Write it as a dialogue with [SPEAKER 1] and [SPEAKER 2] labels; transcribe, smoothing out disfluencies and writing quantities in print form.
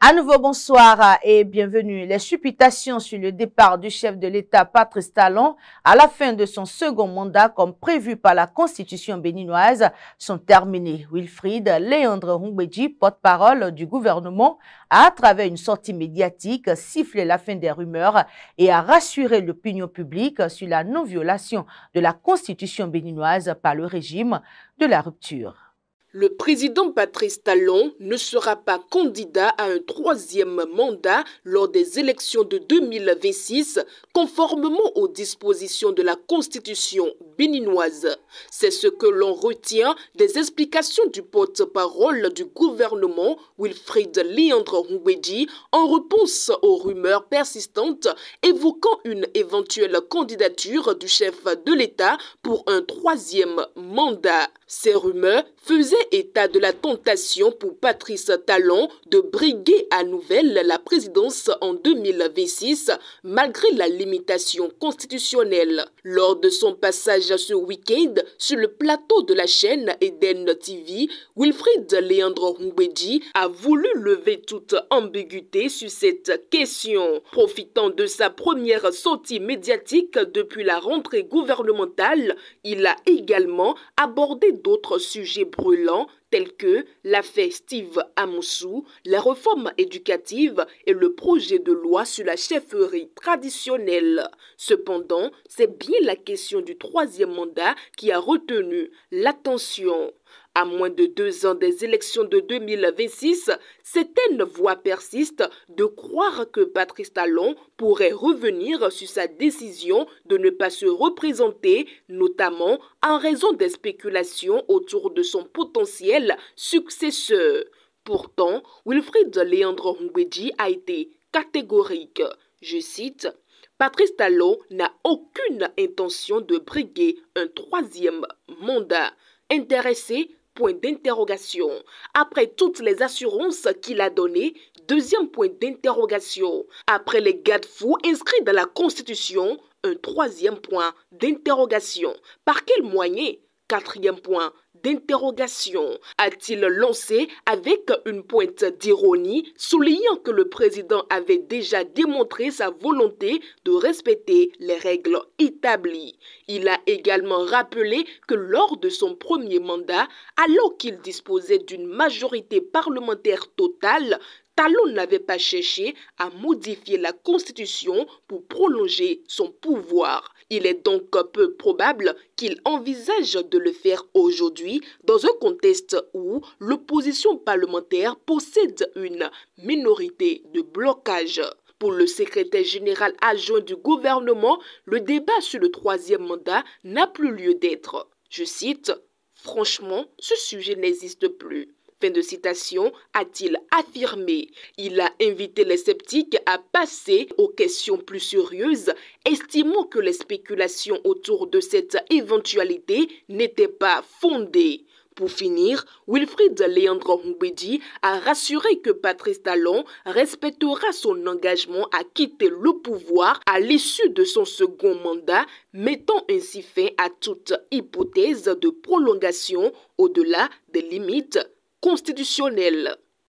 [SPEAKER 1] À nouveau, bonsoir et bienvenue. Les supputations sur le départ du chef de l'État Patrice Talon à la fin de son second mandat comme prévu par la Constitution béninoise sont terminées. Wilfried Léandre Humbedji, porte-parole du gouvernement, a à travers une sortie médiatique sifflé la fin des rumeurs et a rassuré l'opinion publique sur la non-violation de la Constitution béninoise par le régime de la rupture.
[SPEAKER 2] Le président Patrice Talon ne sera pas candidat à un troisième mandat lors des élections de 2026, conformément aux dispositions de la Constitution béninoise. C'est ce que l'on retient des explications du porte-parole du gouvernement, Wilfried Léandre Humbedji, en réponse aux rumeurs persistantes évoquant une éventuelle candidature du chef de l'État pour un troisième mandat. Ces rumeurs faisaient état de la tentation pour Patrice Talon de briguer à nouvelle la présidence en 2026 malgré la limitation constitutionnelle. Lors de son passage ce week-end sur le plateau de la chaîne Eden TV, Wilfried Léandre Humbedji a voulu lever toute ambiguïté sur cette question. Profitant de sa première sortie médiatique depuis la rentrée gouvernementale, il a également abordé d'autres sujets brûlants tels que l'affaire Steve Amoussou, la réforme éducative et le projet de loi sur la chefferie traditionnelle. Cependant, c'est bien la question du troisième mandat qui a retenu l'attention. À moins de 2 ans des élections de 2026, certaines voix persistent de croire que Patrice Talon pourrait revenir sur sa décision de ne pas se représenter, notamment en raison des spéculations autour de son potentiel successeur. Pourtant, Wilfried Léandre Humbedji a été catégorique. Je cite: Patrice Talon n'a aucune intention de briguer un troisième mandat. Intéressé? Point d'interrogation. Après toutes les assurances qu'il a données, deuxième point d'interrogation. Après les garde-fous inscrits dans la Constitution, un troisième point d'interrogation. Par quel moyen? Quatrième point d'interrogation. A-t-il lancé avec une pointe d'ironie, soulignant que le président avait déjà démontré sa volonté de respecter les règles établies. Il a également rappelé que lors de son premier mandat, alors qu'il disposait d'une majorité parlementaire totale, Talon n'avait pas cherché à modifier la Constitution pour prolonger son pouvoir. Il est donc peu probable qu'il envisage de le faire aujourd'hui dans un contexte où l'opposition parlementaire possède une minorité de blocage. Pour le secrétaire général adjoint du gouvernement, le débat sur le troisième mandat n'a plus lieu d'être. Je cite: « Franchement, ce sujet n'existe plus. » Fin de citation, a-t-il affirmé. Il a invité les sceptiques à passer aux questions plus sérieuses, estimant que les spéculations autour de cette éventualité n'étaient pas fondées. Pour finir, Wilfried Léandre Humbedji a rassuré que Patrice Talon respectera son engagement à quitter le pouvoir à l'issue de son second mandat, mettant ainsi fin à toute hypothèse de prolongation au-delà des limites constitutionnelles.